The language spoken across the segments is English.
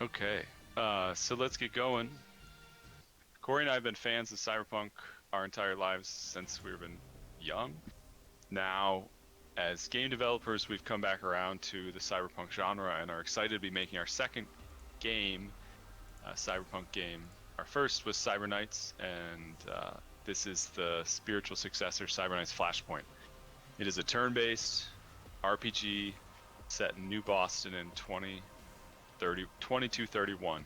Okay, so let's get going. Corey and I have been fans of Cyberpunk our entire lives since we've been young. Now, as game developers, we've come back around to the Cyberpunk genre and are excited to be making our second game, Cyberpunk game. Our first was Cyberknights, and this is the spiritual successor, Cyberknights Flashpoint. It is a turn-based RPG set in New Boston in 2231.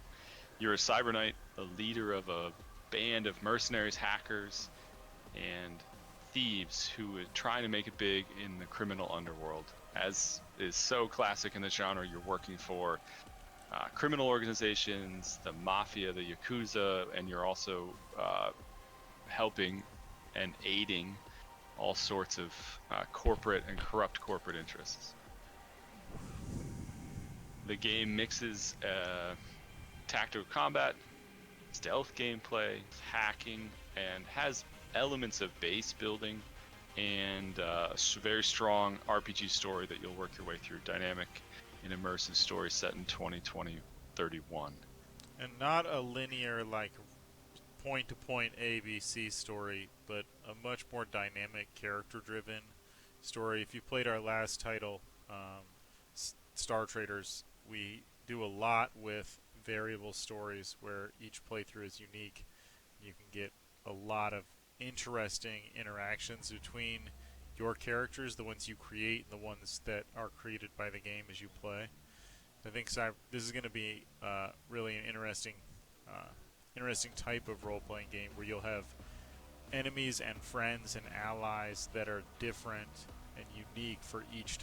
You're a cyber knight, a leader of a band of mercenaries, hackers, and thieves who are trying to make it big in the criminal underworld. As is so classic in the genre, you're working for criminal organizations, the mafia, the yakuza, and you're also helping and aiding all sorts of corporate and corrupt corporate interests. The game mixes tactical combat, stealth gameplay, hacking, and has elements of base building and a very strong RPG story that you'll work your way through. Dynamic and immersive story set in 2031. And not a linear, like, point to point ABC story, but a much more dynamic, character driven story. If you played our last title, Star Traders, we do a lot with variable stories where each playthrough is unique. You can get a lot of interesting interactions between your characters, the ones you create, and the ones that are created by the game as you play. I think this is going to be really an uh, interesting type of role playing game where you'll have enemies and friends and allies that are different and unique for each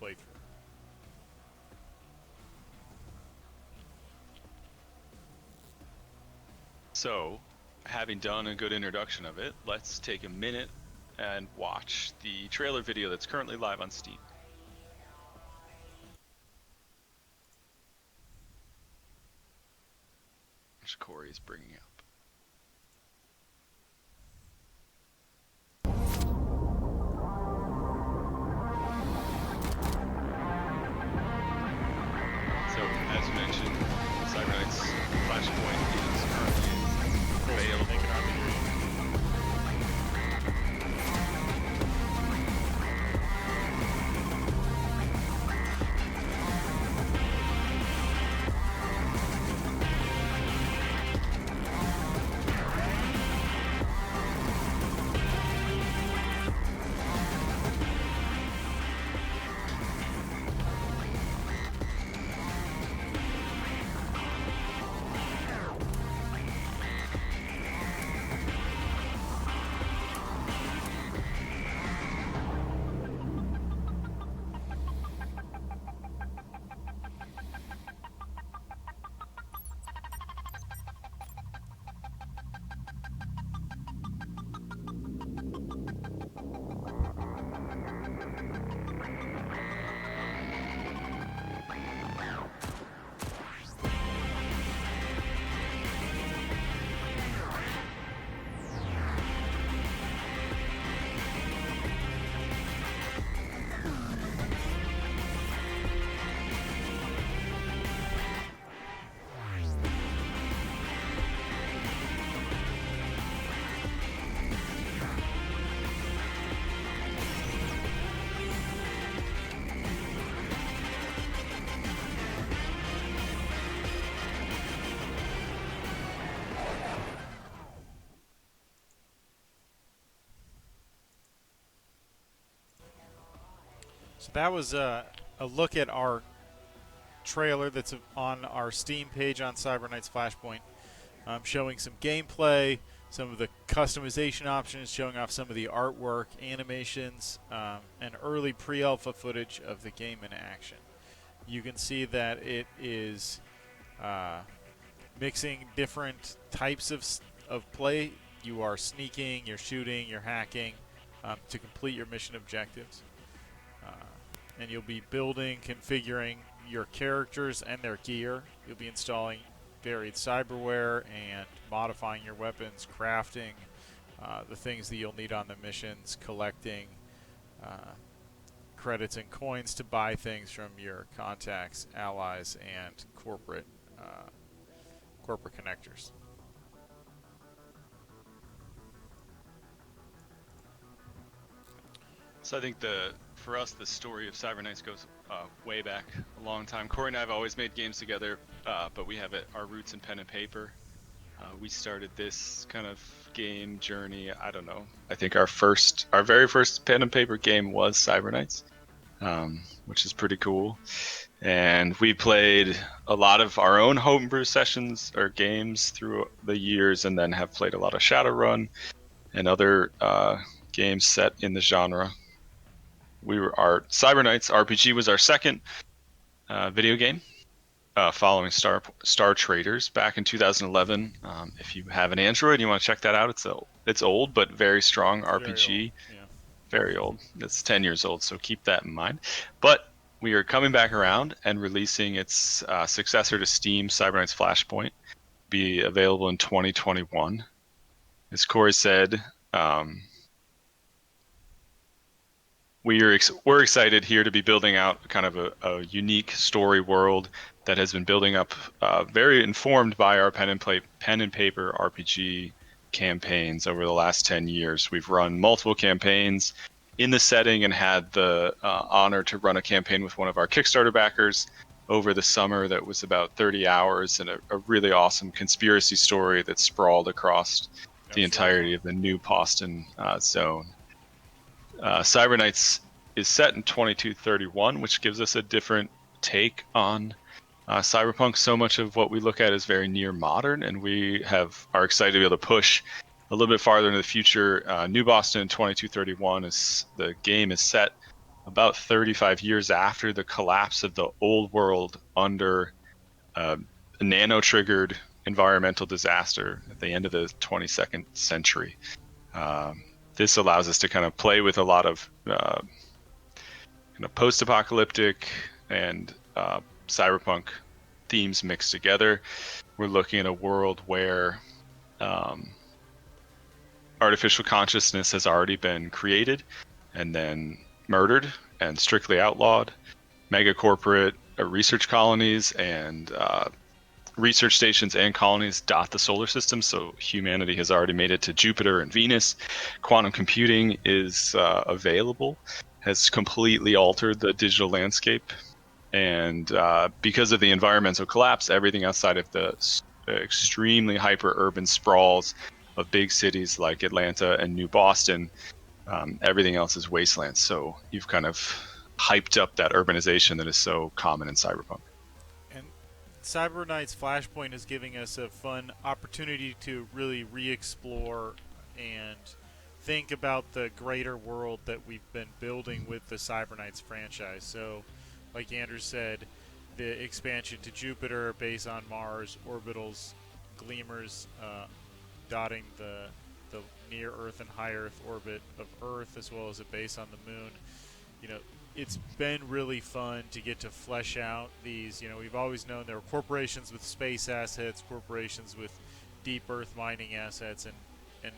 playthrough. So, having done a good introduction of it, let's take a minute and watch the trailer video that's currently live on Steam. Which Corey is bringing up. So, as mentioned, Cyberknight's Flashpoint is currently Cool. Make available. it hard. So that was a look at our trailer that's on our Steam page on Cyberknight's Flashpoint, showing some gameplay, some of the customization options, showing off some of the artwork, animations, and early pre-alpha footage of the game in action. You can see that it is uh, mixing different types of play. You are sneaking, you're shooting, you're hacking to complete your mission objectives. Uh, and you'll be building, configuring your characters and their gear. You'll be installing varied cyberware and modifying your weapons, crafting the things that you'll need on the missions, collecting credits and coins to buy things from your contacts, allies, and corporate connectors. So I think for us the story of Cyber Knights goes way back a long time. Corey and I have always made games together, but we have our roots in pen and paper. We started this kind of game journey. I don't know. I think our very first pen and paper game was Cyber Knights, which is pretty cool. And we played a lot of our own homebrew sessions or games through the years, and then have played a lot of Shadowrun and other games set in the genre. Our Cyber Knights RPG was our second video game, following Star Traders back in 2011. If you have an Android and you want to check that out, it's old but very strong RPG. Very old. Yeah. Very old. It's 10 years old, so keep that in mind. But we are coming back around and releasing its successor to Steam, Cyber Knights Flashpoint, be available in 2021. As Corey said, we're excited here to be building out kind of a unique story world that has been building up, very informed by our pen and paper RPG campaigns over the last 10 years. We've run multiple campaigns in the setting and had the honor to run a campaign with one of our Kickstarter backers over the summer that was about 30 hours and a really awesome conspiracy story that sprawled across the entirety of the New Boston zone. Cyber Knights is set in 2231, which gives us a different take on Cyberpunk. So much of what we look at is very near modern, and we are excited to be able to push a little bit farther into the future. New Boston in 2231 the game is set about 35 years after the collapse of the old world under a nano-triggered environmental disaster at the end of the 22nd century. This allows us to kind of play with a lot of kind of post-apocalyptic and cyberpunk themes mixed together. We're looking at a world where artificial consciousness has already been created and then murdered and strictly outlawed. Mega corporate research colonies and research stations and colonies dot the solar system, so humanity has already made it to Jupiter and Venus. Quantum computing is available, has completely altered the digital landscape, and because of the environmental collapse, everything outside of the extremely hyper-urban sprawls of big cities like Atlanta and New Boston, everything else is wasteland. So you've kind of hyped up that urbanization that is so common in Cyberpunk. Cyber Knights Flashpoint is giving us a fun opportunity to really re-explore and think about the greater world that we've been building with the Cyber Knights franchise. So, like Andrew said, the expansion to Jupiter, base on Mars, orbitals, gleamers, dotting the near Earth and high Earth orbit of Earth, as well as a base on the Moon. You know, it's been really fun to get to flesh out these. We've always known there are corporations with space assets, corporations with deep Earth mining assets, and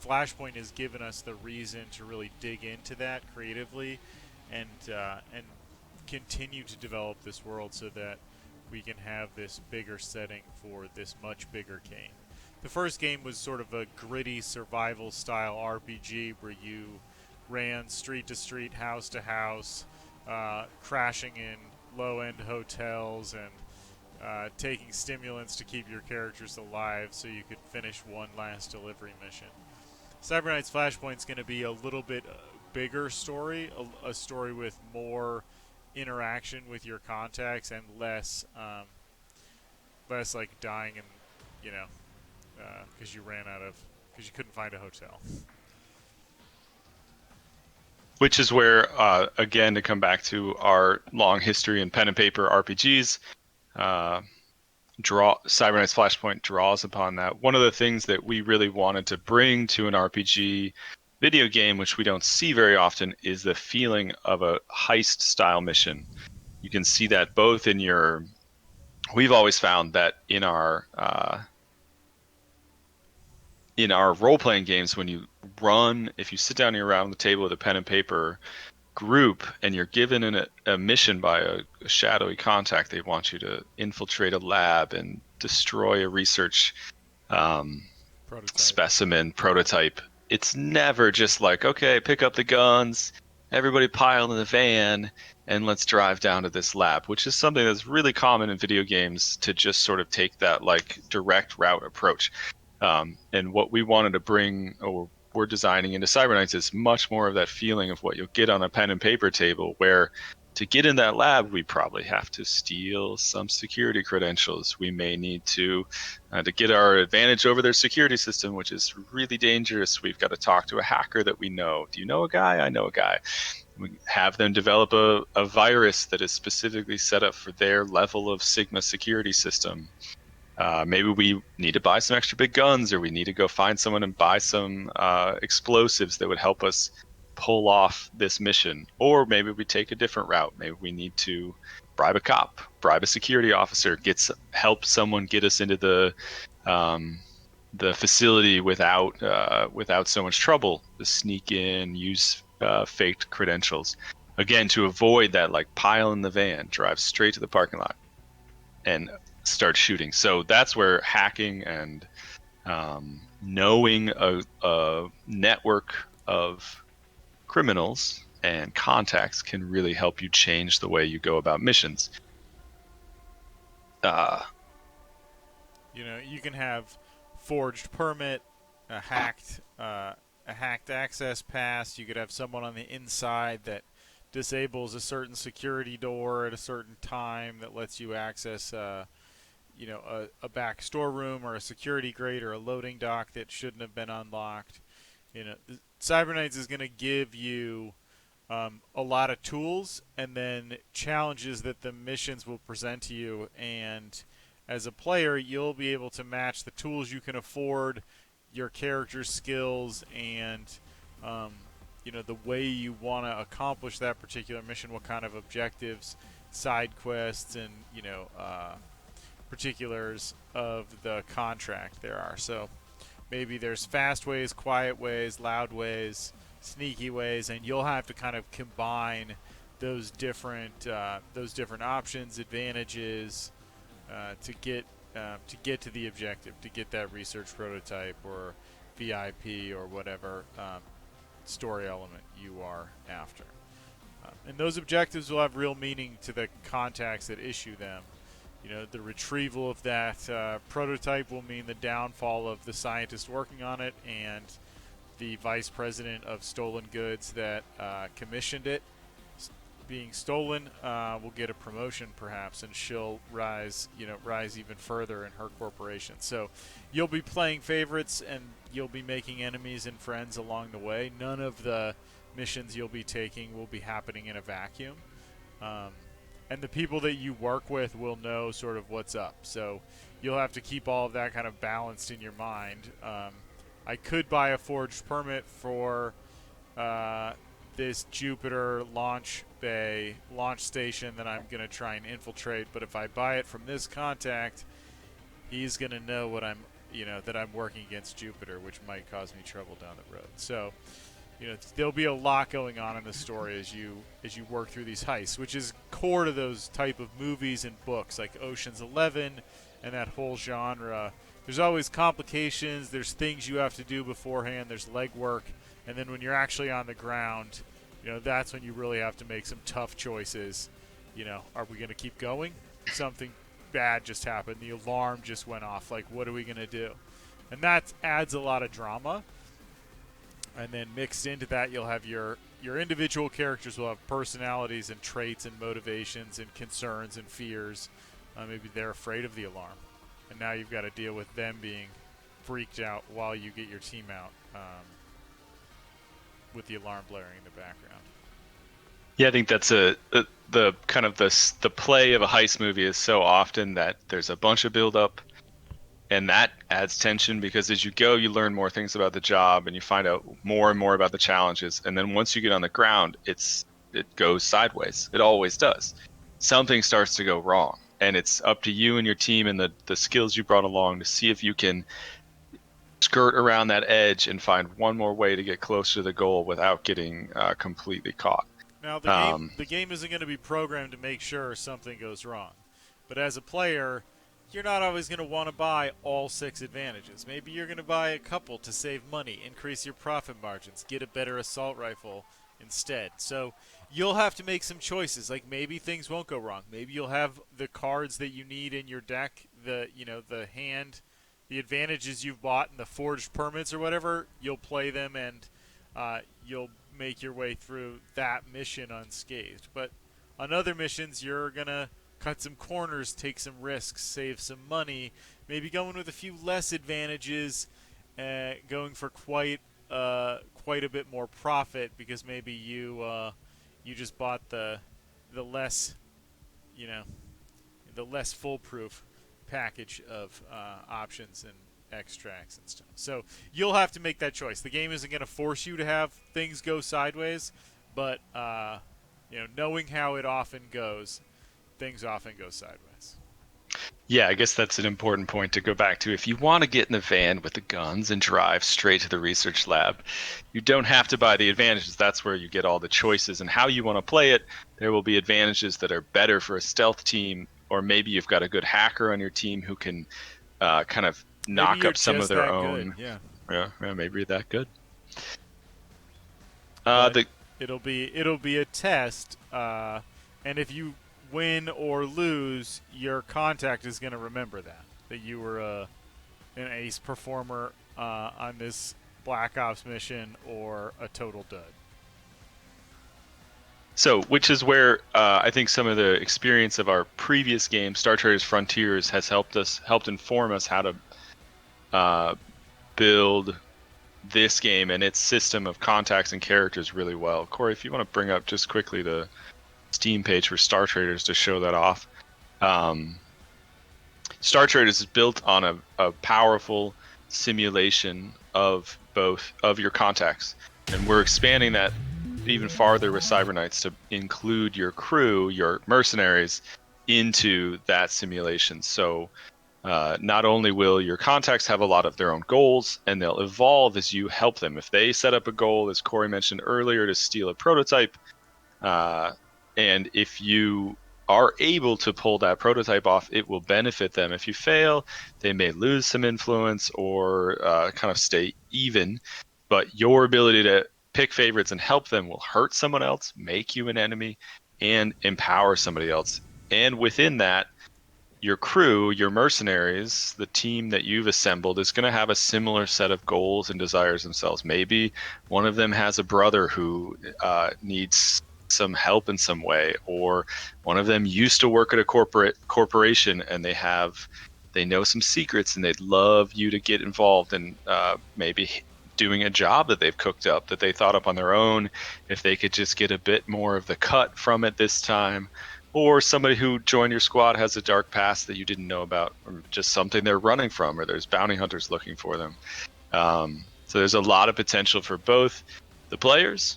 Flashpoint has given us the reason to really dig into that creatively, and continue to develop this world so that we can have this bigger setting for this much bigger game. The first game was sort of a gritty survival style RPG where you ran street to street, house to house, crashing in low-end hotels and taking stimulants to keep your characters alive so you could finish one last delivery mission. Cyber Knights Flashpoint is going to be a little bit bigger story, a story with more interaction with your contacts and less like dying and because you couldn't find a hotel. Which is where, again, to come back to our long history in pen and paper RPGs, Cyber Knights Flashpoint draws upon that. One of the things that we really wanted to bring to an RPG video game, which we don't see very often, is the feeling of a heist-style mission. You can see that both in we've always found that in our role-playing games, when you run, if you sit down around the table with a pen and paper, group and you're given a mission by a shadowy contact. They want you to infiltrate a lab and destroy a research um, specimen prototype. It's never just like, okay, pick up the guns, everybody pile in the van, and let's drive down to this lab, which is something that's really common in video games, to just sort of take that like direct route approach. And what we wanted to bring, or we're designing into Cyberknights, is much more of that feeling of what you'll get on a pen and paper table, where to get in that lab, we probably have to steal some security credentials. We may need to get our advantage over their security system, which is really dangerous. We've got to talk to a hacker that we know. Do you know a guy? I know a guy. We have them develop a virus that is specifically set up for their level of Sigma security system. Maybe we need to buy some extra big guns, or we need to go find someone and buy some explosives that would help us pull off this mission. Or maybe we take a different route. Maybe we need to bribe a cop, bribe a security officer, help someone get us into the facility without so much trouble. To sneak in, use faked credentials, again, to avoid that like pile in the van, drive straight to the parking lot, and start shooting. So that's where hacking and knowing a network of criminals and contacts can really help you change the way you go about missions. You can have forged permit, a hacked access pass. You could have someone on the inside that disables a certain security door at a certain time that lets you access a back storeroom or a security grate or a loading dock that shouldn't have been unlocked. Cyberknights is going to give you a lot of tools and then challenges that the missions will present to you. And as a player, you'll be able to match the tools you can afford, your character's skills, and the way you want to accomplish that particular mission, what kind of objectives, side quests, and particulars of the contract there are. So maybe there's fast ways, quiet ways, loud ways, sneaky ways, and you'll have to kind of combine those different options, advantages, to get to the objective, to get that research prototype or VIP or whatever story element you are after. And those objectives will have real meaning to the contacts that issue them. The retrieval of that prototype will mean the downfall of the scientist working on it, and the vice president of stolen goods that commissioned it being stolen will get a promotion perhaps, and she'll rise even further in her corporation. So you'll be playing favorites, and you'll be making enemies and friends along the way. None of the missions you'll be taking will be happening in a vacuum. And the people that you work with will know sort of what's up. So you'll have to keep all of that kind of balanced in your mind. I could buy a forged permit for this Jupiter launch station that I'm going to try and infiltrate, but if I buy it from this contact, he's going to know that I'm working against Jupiter, which might cause me trouble down the road. So there'll be a lot going on in the story as you work through these heists, which is core to those type of movies and books like Ocean's 11 and that whole genre. There's always complications, there's things you have to do beforehand, there's legwork, and then when you're actually on the ground, that's when you really have to make some tough choices. Are we going to keep going? Something bad just happened, the alarm just went off, like what are we going to do? And that adds a lot of drama. And then mixed into that, you'll have your individual characters will have personalities and traits and motivations and concerns and fears. Maybe they're afraid of the alarm, and now you've got to deal with them being freaked out while you get your team out with the alarm blaring in the background. Yeah, I think that's the kind of the play of a heist movie is so often that there's a bunch of build up. And that adds tension, because as you go, you learn more things about the job and you find out more and more about the challenges. And then once you get on the ground, it goes sideways. It always does. Something starts to go wrong. And it's up to you and your team and the skills you brought along to see if you can skirt around that edge and find one more way to get closer to the goal without getting completely caught. Now the game Um, the game isn't going to be programmed to make sure something goes wrong. But as a player, you're not always going to want to buy all 6 advantages. Maybe you're going to buy a couple to save money, increase your profit margins, get a better assault rifle instead. So you'll have to make some choices. Like maybe things won't go wrong. Maybe you'll have the cards that you need in your deck, the hand, the advantages you've bought and the forged permits or whatever, you'll play them and you'll make your way through that mission unscathed. But on other missions, you're going to cut some corners, take some risks, save some money, maybe going with a few less advantages, going for quite a bit more profit because maybe you just bought the less you know the less foolproof package of options and extracts and stuff. So you'll have to make that choice. The game isn't going to force you to have things go sideways, but knowing how it often goes, things often go sideways. Yeah, I guess that's an important point to go back to. If you want to get in the van with the guns and drive straight to the research lab, you don't have to buy the advantages. That's where you get all the choices and how you want to play it. There will be advantages that are better for a stealth team, or maybe you've got a good hacker on your team who can kind of knock up some of their own. Good, Yeah, maybe that good. But it'll be a test, and if you win or lose, your contact is going to remember that you were an ace performer on this Black Ops mission or a total dud. So, which is where I think some of the experience of our previous game, Star Traders Frontiers, has helped inform us how to build this game and its system of contacts and characters really well. Corey, if you want to bring up just quickly the Steam page for Star Traders to show that off. Star Traders is built on a powerful simulation of both of your contacts, and we're expanding that even farther with Cyber Knights to include your crew, your mercenaries, into that simulation. So not only will your contacts have a lot of their own goals, and they'll evolve as you help them. If they set up a goal, as Corey mentioned earlier, to steal a prototype, and if you are able to pull that prototype off, it will benefit them. If you fail, they may lose some influence or kind of stay even. But your ability to pick favorites and help them will hurt someone else, make you an enemy, and empower somebody else. And within that, your crew, your mercenaries, the team that you've assembled is going to have a similar set of goals and desires themselves. Maybe one of them has a brother who needs some help in some way, or one of them used to work at a corporation and they know some secrets and they'd love you to get involved in maybe doing a job that they've cooked up that they thought up on their own, if they could just get a bit more of the cut from it this time. Or somebody who joined your squad has a dark past that you didn't know about, or just something they're running from, or there's bounty hunters looking for them. So there's a lot of potential for both the players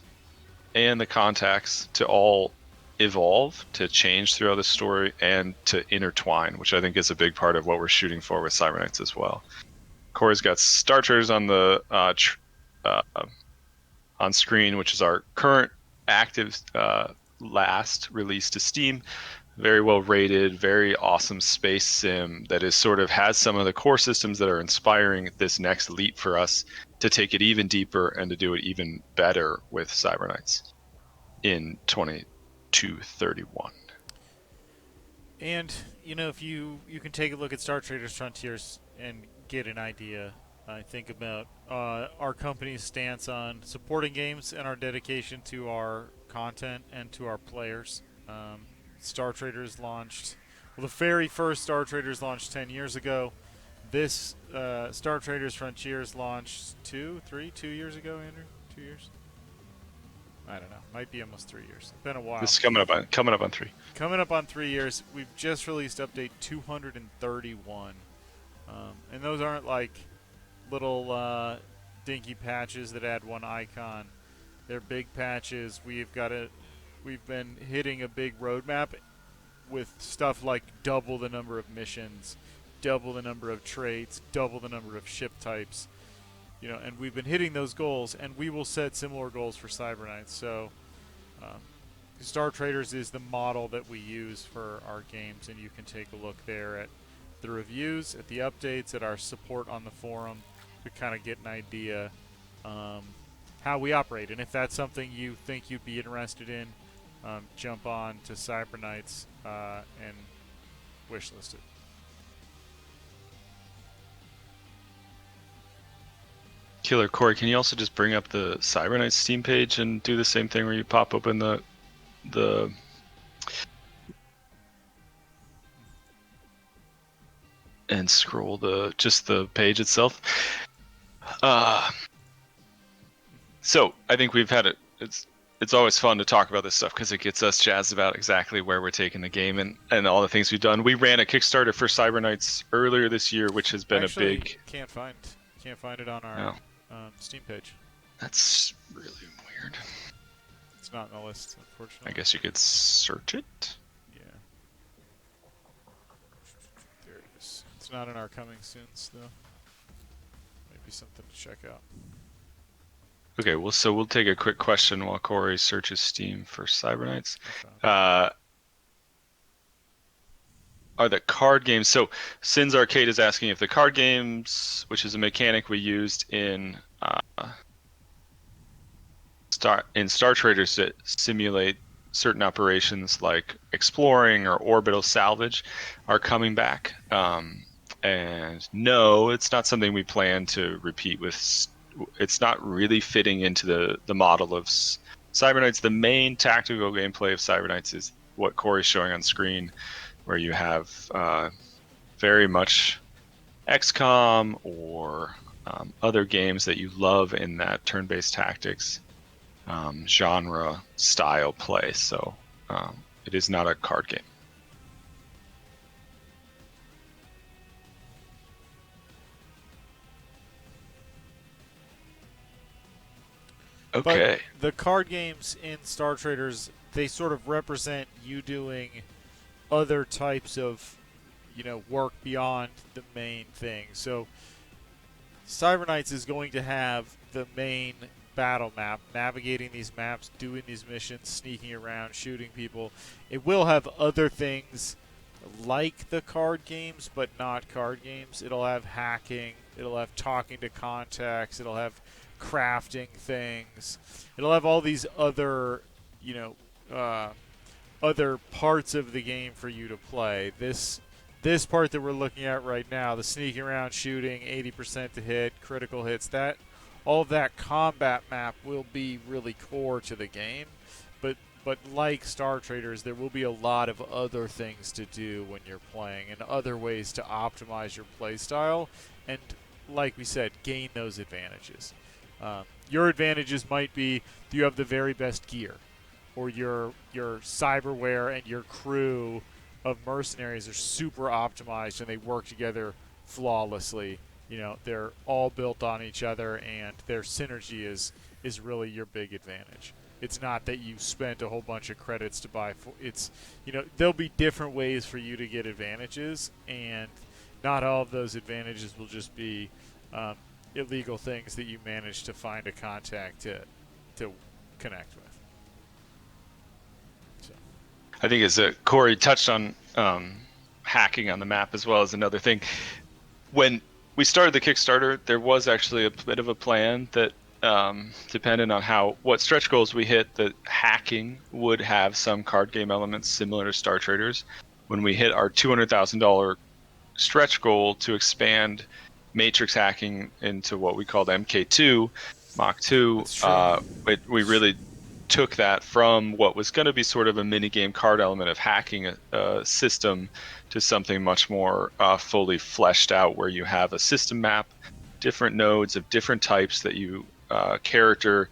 and the contacts to all evolve, to change throughout the story, and to intertwine, which I think is a big part of what we're shooting for with Cyber Knights as well. Corey's got Star Traders on the on screen, which is our current active last release to Steam. Very well rated, very awesome space sim that is sort of has some of the core systems that are inspiring this next leap for us to take it even deeper and to do it even better with Cyber Knights in 2231. And if you can take a look at Star Traders Frontiers and get an idea, I think about our company's stance on supporting games and our dedication to our content and to our players. Star Traders launched, well, the very first Star Traders launched 10 years ago. This Star Traders Frontiers launched 2 years ago, Andrew? 2 years? I don't know. Might be almost 3 years. It's been a while. This is coming up on 3. Coming up on 3 years. We've just released update 231. And those aren't like little dinky patches that add one icon. They're big patches. We've been hitting a big roadmap with stuff like double the number of missions, double the number of traits, double the number of ship types. And we've been hitting those goals, and we will set similar goals for Cyber Knights. So Star Traders is the model that we use for our games, and you can take a look there at the reviews, at the updates, at our support on the forum to kind of get an idea um, how we operate. And if that's something you think you'd be interested in, jump on to Cyberknights and wishlist it. Killer Corey, can you also just bring up the Cyberknights Steam page and do the same thing where you pop open the and scroll just the page itself? So I think we've had it's always fun to talk about this stuff because it gets us jazzed about exactly where we're taking the game and all the things we've done. We ran a Kickstarter for Cyberknights earlier this year, which has been Actually, a big. Can't find it on our Steam page. That's really weird. It's not in the list, unfortunately. I guess you could search it. Yeah. There it is. It's not in our coming soons, though. Maybe something to check out. Okay, well, so we'll take a quick question while Corey searches Steam for Cyberknights. Okay. Are the card games... So, Sins Arcade is asking if the card games, which is a mechanic we used in Star Traders that simulate certain operations like exploring or orbital salvage, are coming back. And no, it's not something we plan to repeat with... It's not really fitting into the model of Cyberknights. The main tactical gameplay of Cyberknights is what Corey's showing on screen, where you have very much XCOM or other games that you love in that turn-based tactics genre style play. So it is not a card game. Okay. But the card games in Star Traders, they sort of represent you doing other types of, work beyond the main thing. So Cyberknights is going to have the main battle map, navigating these maps, doing these missions, sneaking around, shooting people. It will have other things like the card games, but not card games. It'll have hacking. It'll have talking to contacts. It'll have crafting things. It'll have all these other, other parts of the game for you to play. This part that we're looking at right now, the sneaking around, shooting, 80% to hit, critical hits, that all of that combat map will be really core to the game. But like Star Traders, there will be a lot of other things to do when you're playing and other ways to optimize your playstyle and, like we said, gain those advantages. Your advantages might be you have the very best gear, or your cyberware and your crew of mercenaries are super optimized and they work together flawlessly. They're all built on each other and their synergy is really your big advantage. It's not that you spent a whole bunch of credits to buy. It's there'll be different ways for you to get advantages, and not all of those advantages will just be illegal things that you manage to find a contact to connect with. So. I think as Corey touched on hacking on the map as well as another thing. When we started the Kickstarter, there was actually a bit of a plan that depending on what stretch goals we hit, that hacking would have some card game elements similar to Star Traders. When we hit our $200,000 stretch goal to expand Matrix hacking into what we called MK2, Mach 2, we really took that from what was going to be sort of a minigame card element of hacking a system to something much more fully fleshed out, where you have a system map, different nodes of different types that you character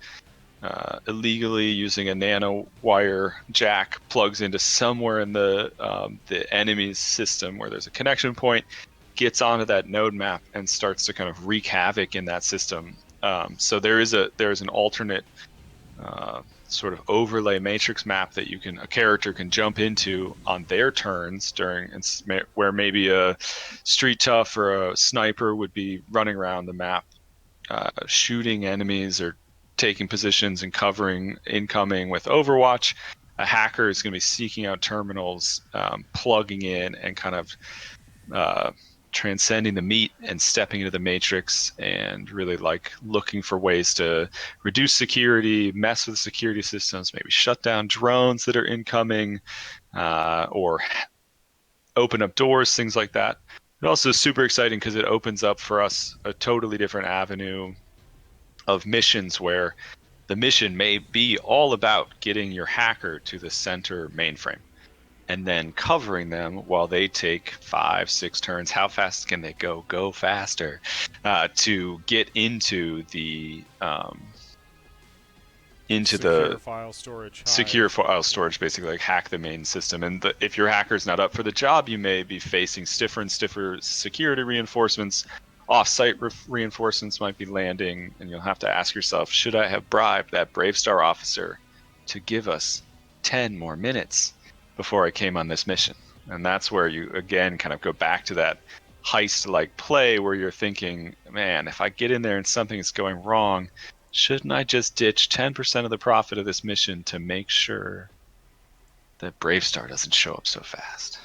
illegally using a nanowire jack plugs into somewhere in the enemy's system where there's a connection point, gets onto that node map and starts to kind of wreak havoc in that system. So there is an alternate sort of overlay matrix map that a character can jump into on their turns where maybe a street tough or a sniper would be running around the map shooting enemies or taking positions and covering incoming with Overwatch. a hacker is going to be seeking out terminals, plugging in, and kind of transcending the meat and stepping into the matrix, and really like looking for ways to reduce security, mess with security systems, maybe shut down drones that are incoming, or open up doors, things like that. It also is super exciting because it opens up for us a totally different avenue of missions where the mission may be all about getting your hacker to the center mainframe and then covering them while they take 5-6 turns. How fast can they go? Go faster, to get into the Secure file storage. secure Hive. file storage, basically like hack the main system. And if your hacker's not up for the job, you may be facing stiffer and stiffer security reinforcements. Off-site reinforcements might be landing, and you'll have to ask yourself, should I have bribed that Brave Star officer to give us 10 more minutes before I came on this mission? And that's where you again kind of go back to that heist-like play where you're thinking, man, if I get in there and something is going wrong, shouldn't I just ditch 10% of the profit of this mission to make sure that Brave Star doesn't show up so fast?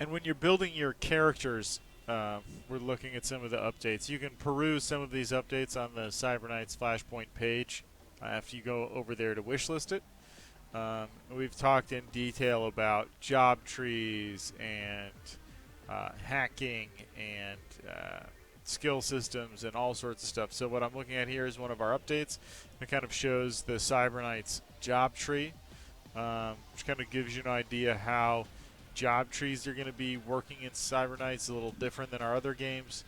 And when you're building your characters, we're looking at some of the updates. You can peruse some of these updates on the Cyberknights Flashpoint page after you go over there to wishlist it. We've talked in detail about job trees and hacking and skill systems and all sorts of stuff. So what I'm looking at here is one of our updates. It kind of shows the Cyberknights job tree, which kind of gives you an idea how job trees are going to be working in Cyberknights. A little different than our other games.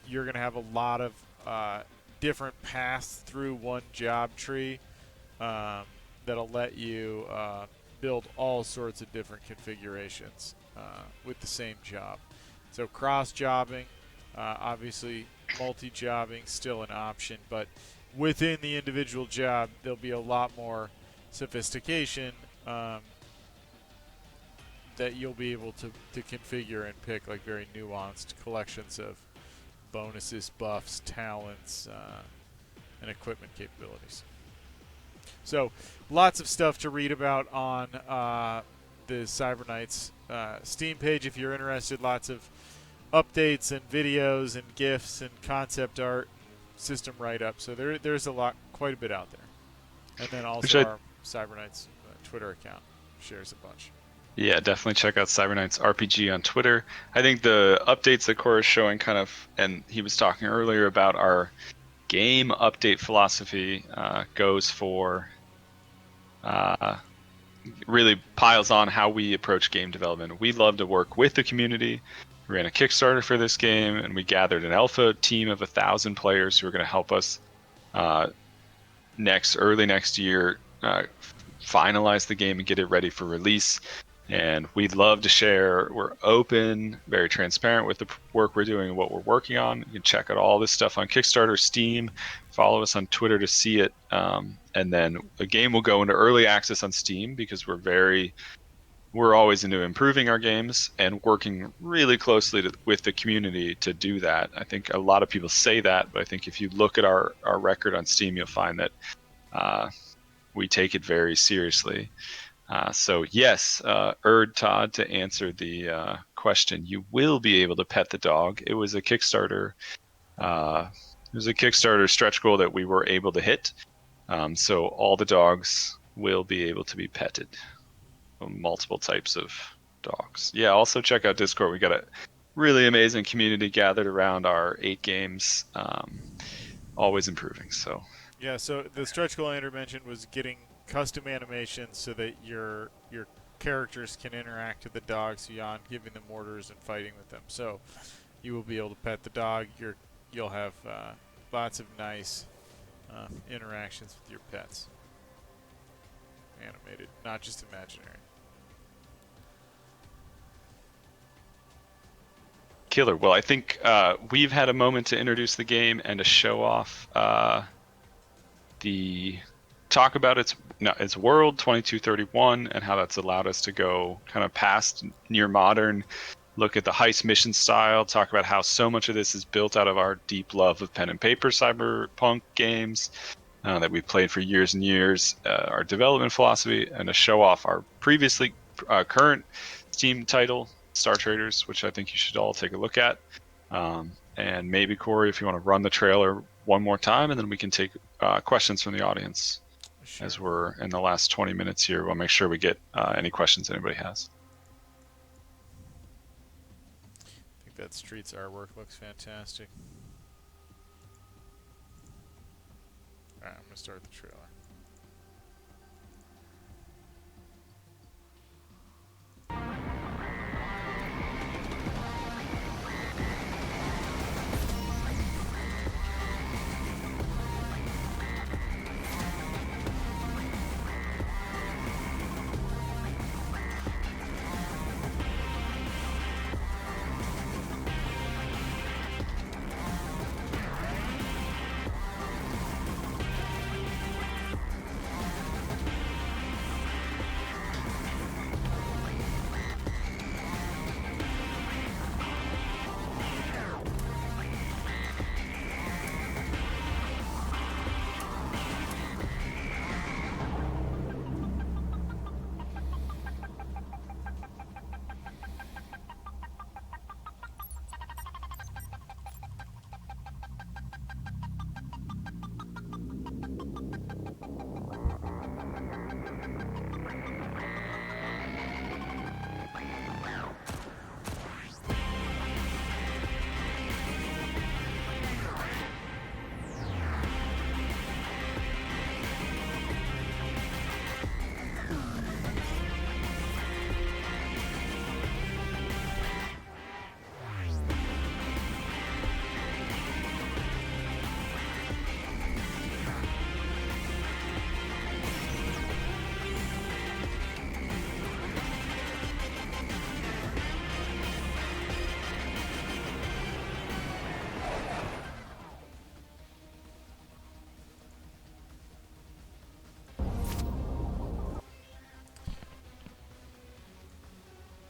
You're going to have a lot of different paths through one job tree that'll let you build all sorts of different configurations with the same job. So cross-jobbing, obviously multi-jobbing still an option, but within the individual job there'll be a lot more sophistication that you'll be able to configure and pick, like very nuanced collections of bonuses, buffs, talents, and equipment capabilities. So lots of stuff to read about on the Cyberknights Steam page if you're interested. Lots of updates and videos and GIFs and concept art, system write-up. So there's quite a bit out there. And then also our Cyberknights Twitter account shares a bunch. Yeah, definitely check out Cyberknights RPG on Twitter. I think the updates that Cora is showing kind of, and he was talking earlier about our game update philosophy, goes for really piles on how we approach game development. We love to work with the community. We ran a Kickstarter for this game, and we gathered an alpha team of 1,000 players who are going to help us early next year finalize the game and get it ready for release. And we'd love to share. We're open, very transparent with the work we're doing and what we're working on. You can check out all this stuff on Kickstarter, Steam. Follow us on Twitter to see it. And then the game will go into early access on Steam because we're always into improving our games and working really closely with the community to do that. I think a lot of people say that, but I think if you look at our record on Steam, you'll find that we take it very seriously. So yes, Todd, to answer the question, you will be able to pet the dog. It was a Kickstarter. Stretch goal that we were able to hit. So all the dogs will be able to be petted. Multiple types of dogs. Yeah. Also check out Discord. We got a really amazing community gathered around our 8 games. Always improving. So. Yeah. So the stretch goal Andrew mentioned was getting custom animations so that your characters can interact with the dogs beyond giving them orders and fighting with them. So you will be able to pet the dog. You'll have lots of nice interactions with your pets. Animated, not just imaginary. Killer. Well, I think we've had a moment to introduce the game and to show off talk about its world 2231 and how that's allowed us to go kind of past near modern, look at the heist mission style, talk about how so much of this is built out of our deep love of pen and paper cyberpunk games, that we played for years and years, our development philosophy, and to show off our previously current Steam title, Star Traders, which I think you should all take a look at. And maybe, Corey, if you want to run the trailer one more time, and then we can take questions from the audience. Sure. As we're in the last 20 minutes here. We'll make sure we get any questions anybody has. I think that Streets artwork looks fantastic. Alright, I'm going to start the trailer.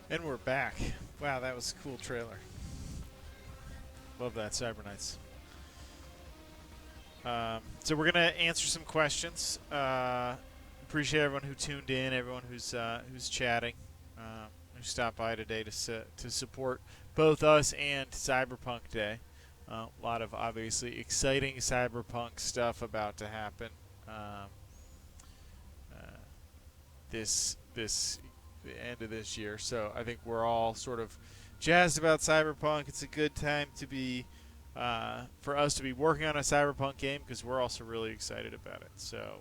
And we're back. Wow, that was a cool trailer. Love that, Cyberknights. So we're gonna answer some questions. Appreciate everyone who tuned in, everyone who's chatting, who stopped by today to support both us and Cyberpunk Day. A lot of obviously exciting Cyberpunk stuff about to happen. This the end of this year, so I think we're all sort of jazzed about Cyberpunk. It's a good time to be for us to be working on a Cyberpunk game because we're also really excited about it. So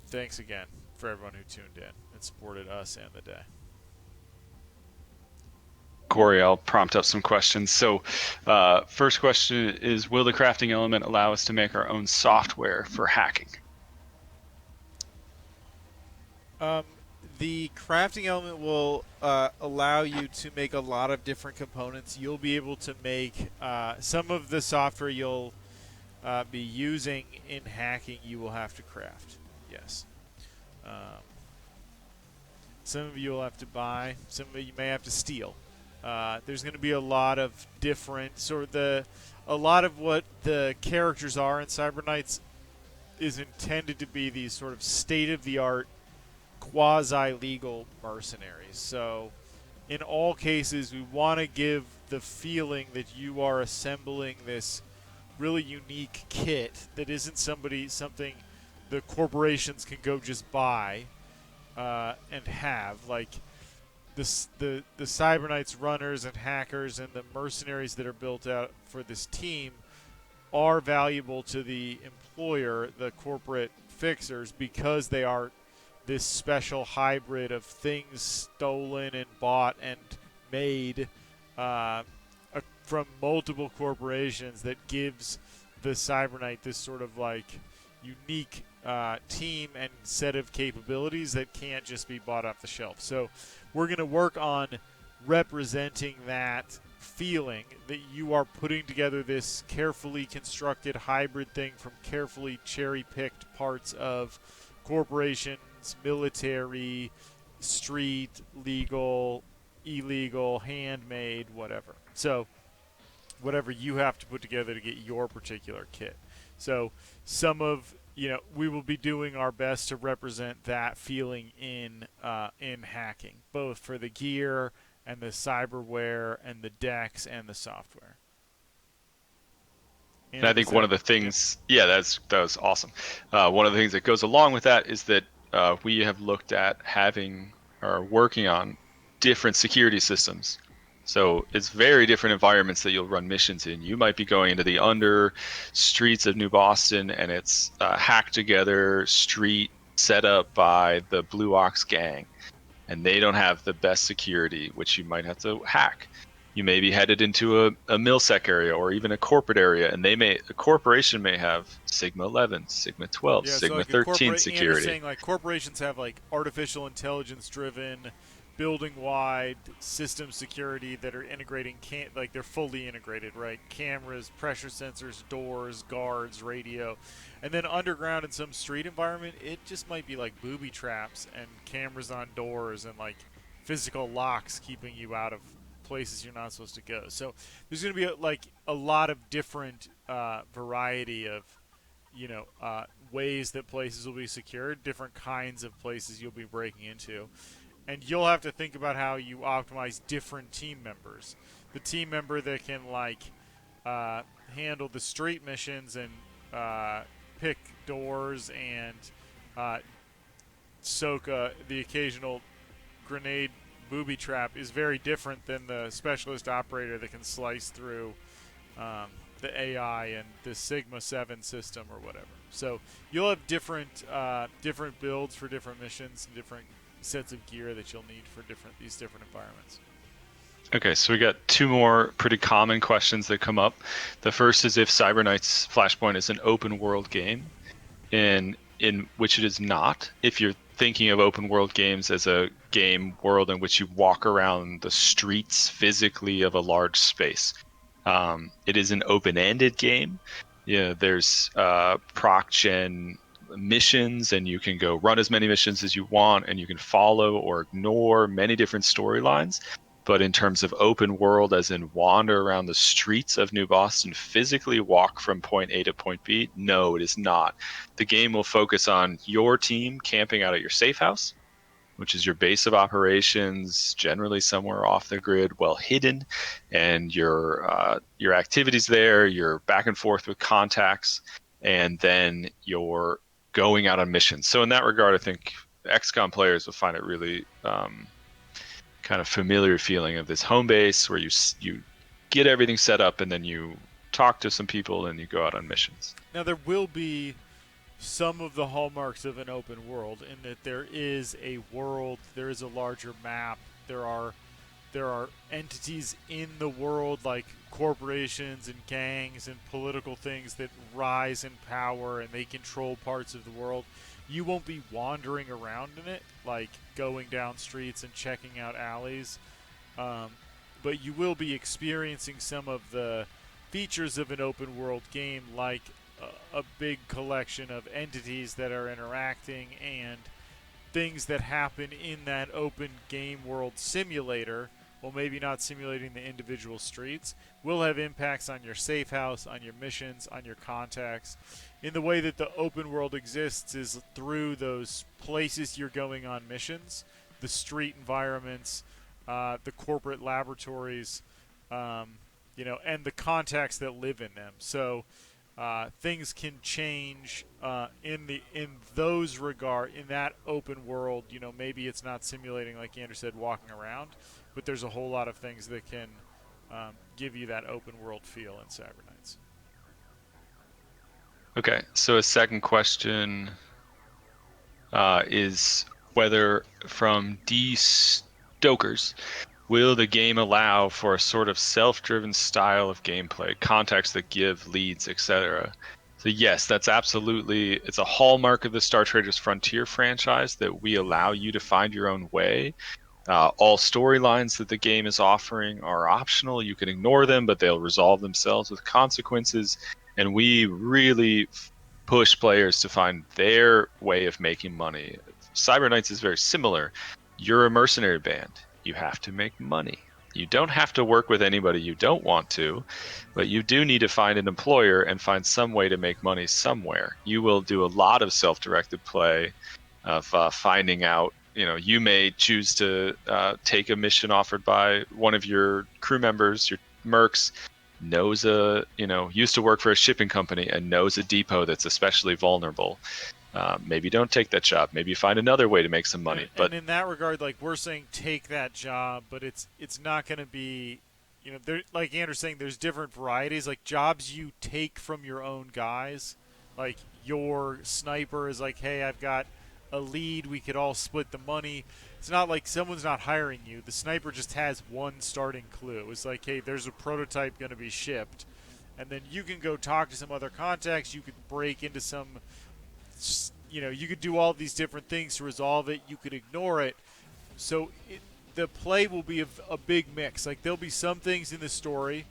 thanks again for everyone who tuned in and supported us and the day. Corey, I'll prompt up some questions. So first question is, will the crafting element allow us to make our own software for hacking? The crafting element will allow you to make a lot of different components. You'll be able to make some of the software you'll be using in hacking you will have to craft. Yes. Some of you will have to buy. Some of you may have to steal. There's going to be a lot of different a lot of what the characters are in Cyberknights is intended to be these sort of state-of-the-art quasi-legal mercenaries. So in all cases, we want to give the feeling that you are assembling this really unique kit that isn't something the corporations can go just buy and have. Like the Cyberknights runners and hackers and the mercenaries that are built out for this team are valuable to the employer, the corporate fixers, because they are this special hybrid of things stolen and bought and made from multiple corporations that gives the Cyberknight this sort of like unique team and set of capabilities that can't just be bought off the shelf. So we're going to work on representing that feeling that you are putting together this carefully constructed hybrid thing from carefully cherry-picked parts of corporations, military, street, legal, illegal, handmade, whatever. So whatever you have to put together to get your particular kit. So some of we will be doing our best to represent that feeling in hacking, both for the gear and the cyberware and the decks and the software. And I And is think one that of the yep? things, yeah, that was awesome. One of the things that goes along with that is that we have looked at having or working on different security systems. So it's very different environments that you'll run missions in. You might be going into the under streets of New Boston, and it's hacked together street set up by the Blue Ox gang, and they don't have the best security, which you might have to hack. You may be headed into a MillSec area or even a corporate area, and a corporation may have Sigma 11, Sigma 12, Yeah, so Sigma like a 13 corporate, Andy's security. saying like corporations have like artificial intelligence driven, building wide system security that are integrating like they're fully integrated, right? Cameras, pressure sensors, doors, guards, radio. And then underground in some street environment, it just might be like booby traps and cameras on doors and like physical locks keeping you out of places you're not supposed to go. So there's going to be like a lot of different variety of ways that places will be secured, different kinds of places you'll be breaking into, and you'll have to think about how you optimize different team members. The team member that can uh, handle the street missions and pick doors and uh, soak the occasional grenade booby trap is very different than the specialist operator that can slice through the AI and the Sigma 7 system or whatever. So you'll have different builds for different missions and different sets of gear that you'll need for these different environments. Okay, so we got two more pretty common questions that come up. The first is if Cyberknight's Flashpoint is an open world game, in which it is not. If you're thinking of open world games as a game world in which you walk around the streets physically of a large space, it is an open-ended game. Yeah, there's proc gen missions, and you can go run as many missions as you want, and you can follow or ignore many different storylines. But in terms of open world, as in wander around the streets of New Boston, physically walk from point A to point B, no, it is not. The game will focus on your team camping out at your safe house, which is your base of operations, generally somewhere off the grid, well hidden, and your activities there, your back and forth with contacts, and then you're going out on missions. So in that regard, I think XCOM players will find it really kind of familiar feeling of this home base where you get everything set up and then you talk to some people and you go out on missions. Now there will be some of the hallmarks of an open world in that there is a world, there is a larger map, there are entities in the world like corporations and gangs and political things that rise in power and they control parts of the world. You won't be wandering around in it, like going down streets and checking out alleys, um, but you will be experiencing some of the features of an open world game, like a big collection of entities that are interacting and things that happen in that open game world simulator, well, maybe not simulating the individual streets, will have impacts on your safe house, on your missions, on your contacts. In the way that the open world exists is through those places you're going on missions, the street environments, the corporate laboratories, um, and the contacts that live in them. So things can change in those regard in that open world. Maybe it's not simulating like Andrew said, walking around, but there's a whole lot of things that can give you that open world feel in Cyberknights. Okay, so a second question is whether from D. Stokers, will the game allow for a sort of self-driven style of gameplay, context that give leads, etc.? So yes, that's absolutely, it's a hallmark of the Star Traders Frontier franchise that we allow you to find your own way. All storylines that the game is offering are optional. You can ignore them, but they'll resolve themselves with consequences. And we really push players to find their way of making money. Cyber Knights is very similar. You're a mercenary band. You have to make money. You don't have to work with anybody you don't want to, but you do need to find an employer and find some way to make money somewhere. You will do a lot of self-directed play of finding out. You may choose to take a mission offered by one of your crew members, your mercs, used to work for a shipping company and knows a depot that's especially vulnerable. Maybe don't take that job. Maybe find another way to make some money. And in that regard, like we're saying, take that job, but it's not going to be, like Andrew's saying, there's different varieties. Like jobs you take from your own guys, like your sniper is like, hey, I've got a lead, we could all split the money. It's not like someone's not hiring you. The sniper just has one starting clue. It's like, hey, there's a prototype going to be shipped, and then you can go talk to some other contacts. You could break into some, you could do all these different things to resolve it. You could ignore it. So the play will be a big mix. Like there'll be some things in the story,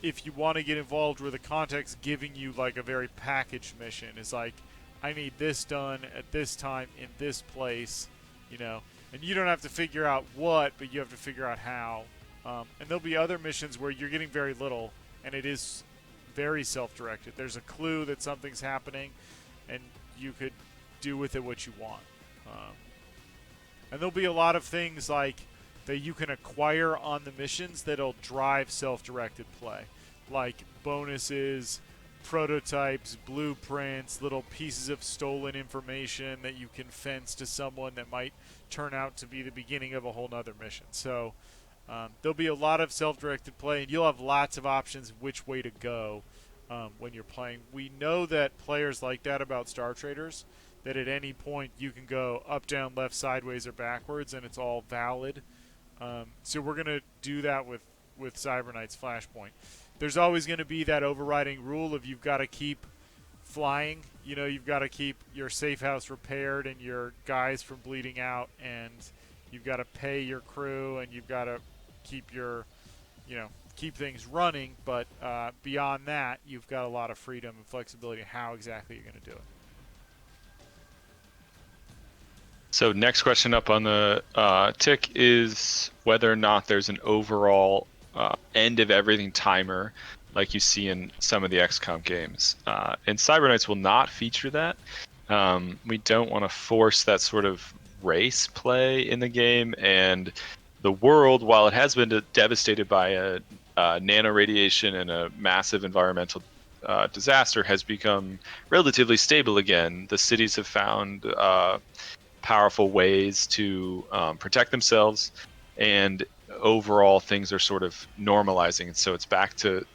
if you want to get involved, where the contact's giving you like a very packaged mission. It's like, I need this done at this time in this place, and you don't have to figure out what, but you have to figure out how. And there'll be other missions where you're getting very little, and it is very self-directed. There's a clue that something's happening, and you could do with it what you want. And there'll be a lot of things like that you can acquire on the missions that'll drive self-directed play, like bonuses, prototypes, blueprints, little pieces of stolen information that you can fence to someone that might turn out to be the beginning of a whole nother mission. So there'll be a lot of self-directed play, and you'll have lots of options which way to go when you're playing. We know that players like that about Star Traders, that at any point you can go up, down, left, sideways, or backwards, and it's all valid. So we're going to do that with Cybernight's Flashpoint. There's always going to be that overriding rule of you've got to keep flying. You've got to keep your safe house repaired and your guys from bleeding out, and you've got to pay your crew, and you've got to keep keep things running. But beyond that, you've got a lot of freedom and flexibility how exactly you're going to do it. So next question up on the tick is whether or not there's an overall end of everything timer like you see in some of the XCOM games. And Cyberknights will not feature that. We don't want to force that sort of race play in the game, and the world, while it has been devastated by a nanoradiation and a massive environmental disaster, has become relatively stable again. The cities have found powerful ways to protect themselves, and overall things are sort of normalizing. And so it's back to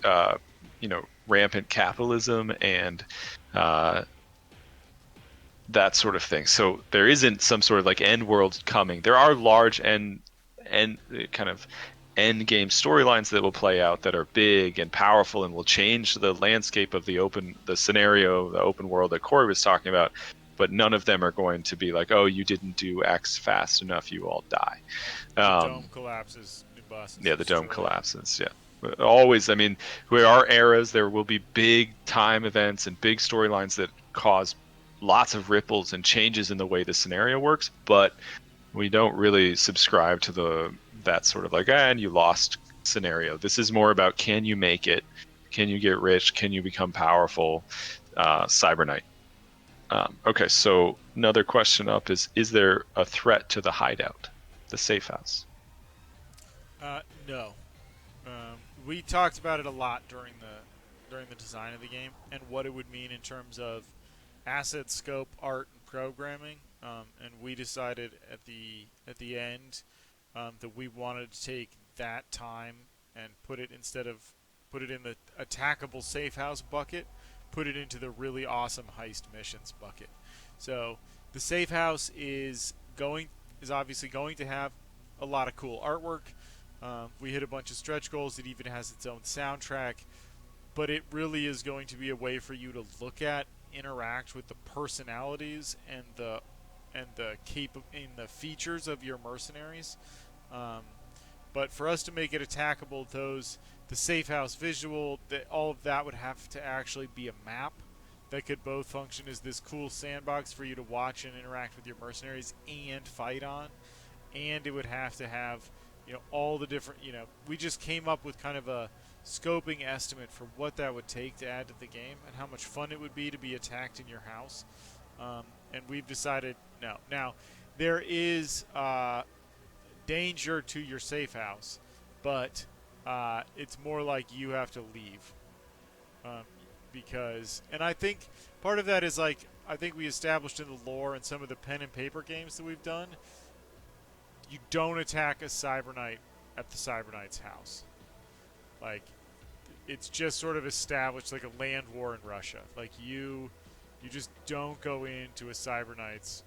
rampant capitalism and that sort of thing. So there isn't some sort of like end world coming. There are large and kind of end game storylines that will play out that are big and powerful and will change the landscape of the open world that Corey was talking about. But none of them are going to be like, oh, you didn't do X fast enough, you all die. The dome collapses. Yeah, the dome collapses. Yeah, always. I mean, there are eras. There will be big time events and big storylines that cause lots of ripples and changes in the way the scenario works. But we don't really subscribe to that sort of like, and you lost scenario. This is more about, can you make it? Can you get rich? Can you become powerful? Cyberknight. Okay, so another question up is there a threat to the hideout, the safe house? No. We talked about it a lot during the design of the game and what it would mean in terms of asset scope, art, and programming. And we decided at the end that we wanted to take that time and put it in the attackable safe house bucket, put it into the really awesome heist missions bucket. So the safe house is obviously going to have a lot of cool artwork. We hit a bunch of stretch goals. It even has its own soundtrack, but it really is going to be a way for you to look at, interact with the personalities and the features of your mercenaries. But for us to make it attackable, the safe house visual, all of that would have to actually be a map that could both function as this cool sandbox for you to watch and interact with your mercenaries and fight on, and it would have to have all the different, we just came up with kind of a scoping estimate for what that would take to add to the game and how much fun it would be to be attacked in your house. And we've decided no. Now, there is danger to your safe house, but it's more like you have to leave. Um, and I think part of that is like, I think we established in the lore and some of the pen and paper games that we've done, you don't attack a Cyber Knight at the Cyber Knight's house. Like, it's just sort of established like a land war in Russia. Like, you just don't go into a Cyber Knight's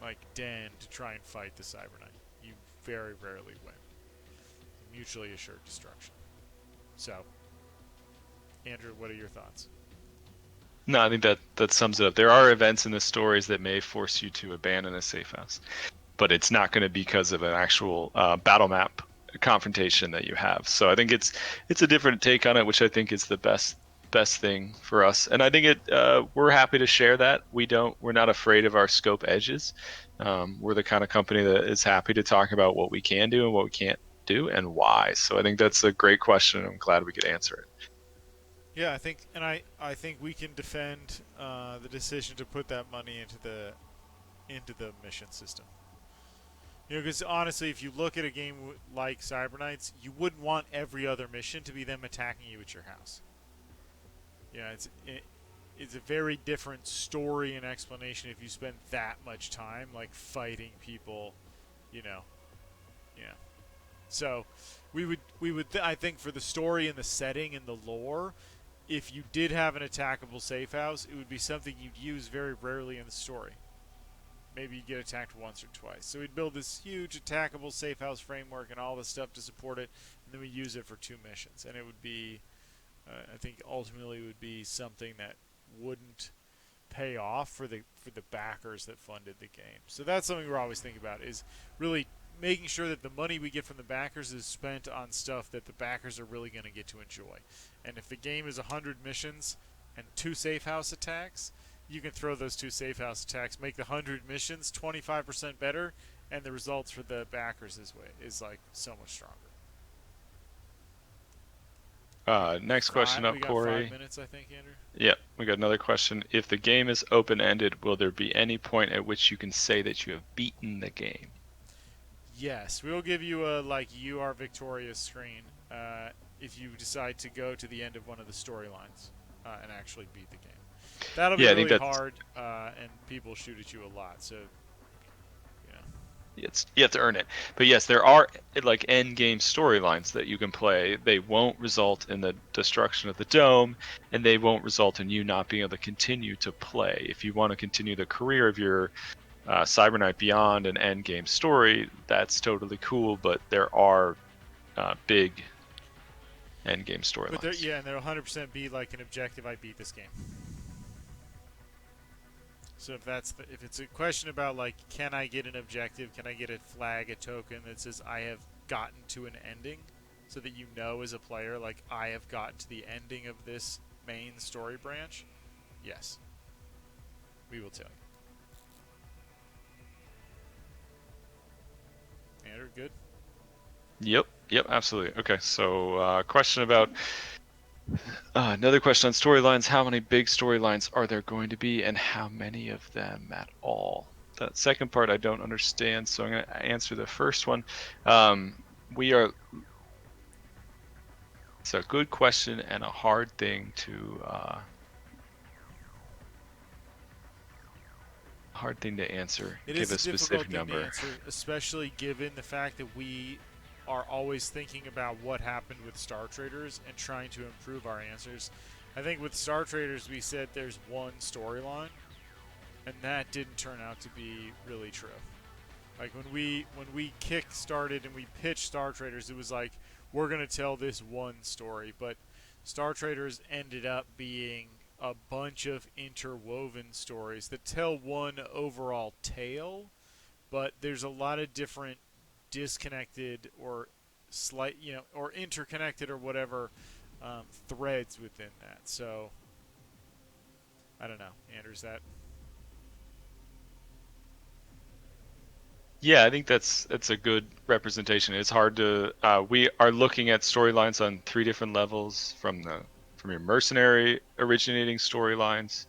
like den to try and fight the Cyber Knight. You very rarely win. Mutually assured destruction. So, Andrew, what are your thoughts? No, I think that sums it up. There are events in the stories that may force you to abandon a safe house, but it's not going to be because of an actual battle map confrontation that you have. So I think it's a different take on it, which I think is the best thing for us. And I think we're happy to share that. We're not afraid of our scope edges. We're the kind of company that is happy to talk about what we can do and what we can't do and why. So I think that's a great question. I'm glad we could answer it. Yeah, I think we can defend the decision to put that money into the mission system. Because honestly, if you look at a game like Cyber Knights, you wouldn't want every other mission to be them attacking you at your house. It's a very different story and explanation if you spend that much time like fighting people, you know. Yeah. So, I think for the story and the setting and the lore, if you did have an attackable safe house, it would be something you'd use very rarely in the story. Maybe you'd get attacked once or twice. So we'd build this huge attackable safe house framework and all the stuff to support it, and then we use it for 2 missions. And it would be, I think, ultimately would be something that wouldn't pay off for the backers that funded the game. So that's something we're always thinking about, is really making sure that the money we get from the backers is spent on stuff that the backers are really going to get to enjoy. And if the game is 100 missions and 2 safe house attacks, you can throw those 2 safe house attacks, make the 100 missions 25% better, and the results for the backers is like so much stronger. Next question up, We got Corey. 5 minutes, I think, Andrew. Yeah, we got another question. If the game is open-ended, will there be any point at which you can say that you have beaten the game? Yes, we will give you a you are victorious screen if you decide to go to the end of one of the storylines and actually beat the game. That'll be really hard, and people shoot at you a lot. So, you have to earn it. But yes, there are like end game storylines that you can play. They won't result in the destruction of the dome, and they won't result in you not being able to continue to play. If you want to continue the career of your Cyber Knight beyond an end game story, that's totally cool. But there are big end game storylines. Yeah, and there'll 100% be like an objective. I beat this game. So if it's a question about like, can I get an objective? Can I get a flag, a token that says I have gotten to an ending, so that you know as a player, like, I have gotten to the ending of this main story branch? Yes, we will tell you. Andrew, good? Yep, absolutely. Okay, so question about another question on storylines. How many big storylines are there going to be, and how many of them at all? That second part I don't understand, so I'm going to answer the first one. It's a good question and a hard thing to answer. It is a specific number. To answer, especially given the fact that we are always thinking about what happened with Star Traders and trying to improve our answers. I think with Star Traders we said there's one storyline, and that didn't turn out to be really true. Like when we kick-started and we pitched Star Traders, it was like, we're going to tell this one story, but Star Traders ended up being a bunch of interwoven stories that tell one overall tale, but there's a lot of different disconnected or or interconnected or whatever threads within that. So I don't know, Andrew, is that? Yeah, I think that's a good representation. It's hard to we are looking at storylines on three different levels from your mercenary originating storylines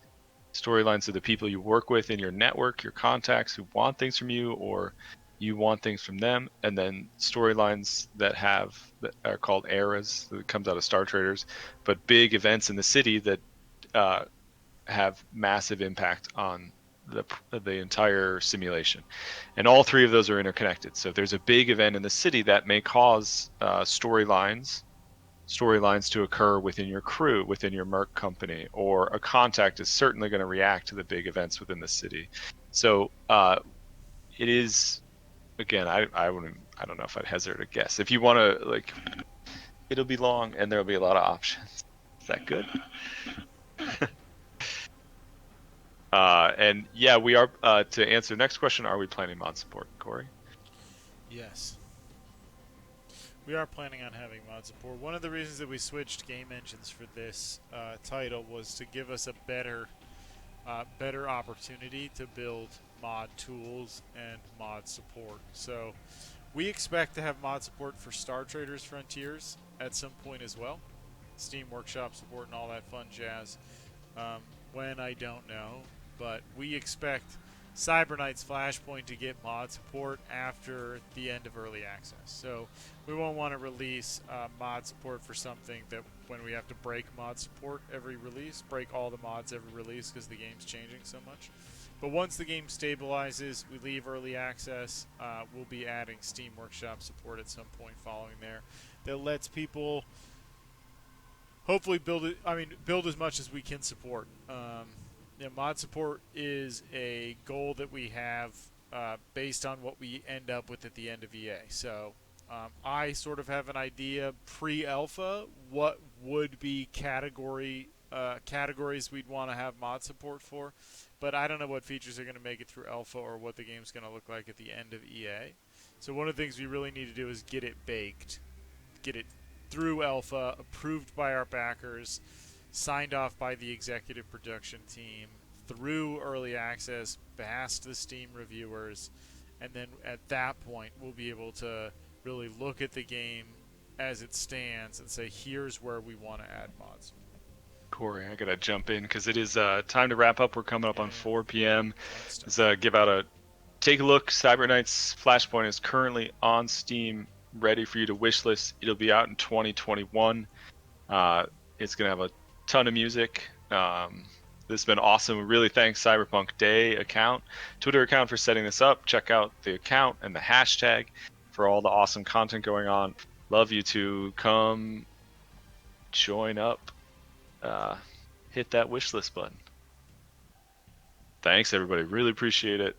of the people you work with in your network, your contacts who want things from you or you want things from them, and then storylines that are called eras that comes out of Star Traders, but big events in the city that uh, have massive impact on the entire simulation, and all three of those are interconnected. So if there's a big event in the city that may cause storylines to occur within your crew, within your merc company, or a contact is certainly going to react to the big events within the city. So it is again, I don't know if I'd hazard a guess. If you want to like, it'll be long and there'll be a lot of options. Is that good? And yeah, we are to answer the next question. Are we planning mod support, Corey? Yes. We are planning on having mod support. One of the reasons that we switched game engines for this title was to give us a better opportunity to build mod tools and mod support. So we expect to have mod support for Star Traders Frontiers at some point as well. Steam Workshop support and all that fun jazz. When I don't know, but we expect Cybernight's Flashpoint to get mod support after the end of early access. So we won't want to release mod support for something that when we have to break mod support every release, break all the mods every release because the game's changing so much. But once the game stabilizes, we leave early access. We'll be adding Steam Workshop support at some point following there that lets people hopefully build as much as we can support. Mod support is a goal that we have based on what we end up with at the end of EA. So I sort of have an idea pre-alpha what would be categories we'd want to have mod support for, but I don't know what features are going to make it through alpha or what the game's going to look like at the end of EA. So one of the things we really need to do is get it baked, get it through alpha, approved by our backers, signed off by the executive production team, through early access, past the Steam reviewers, and then at that point we'll be able to really look at the game as it stands and say, here's where we want to add mods. Corey, I gotta jump in because it is time to wrap up. We're coming up on 4 p.m. Let's take a look. Cyber Knight's Flashpoint is currently on Steam, ready for you to wishlist. It'll be out in 2021. It's gonna have a ton of music. This has been awesome. We really thank Cyberpunk Day Twitter account for setting this up. Check out the account and the hashtag for all the awesome content going on. Love you to come join up. Hit that wishlist button. Thanks, everybody. Really appreciate it.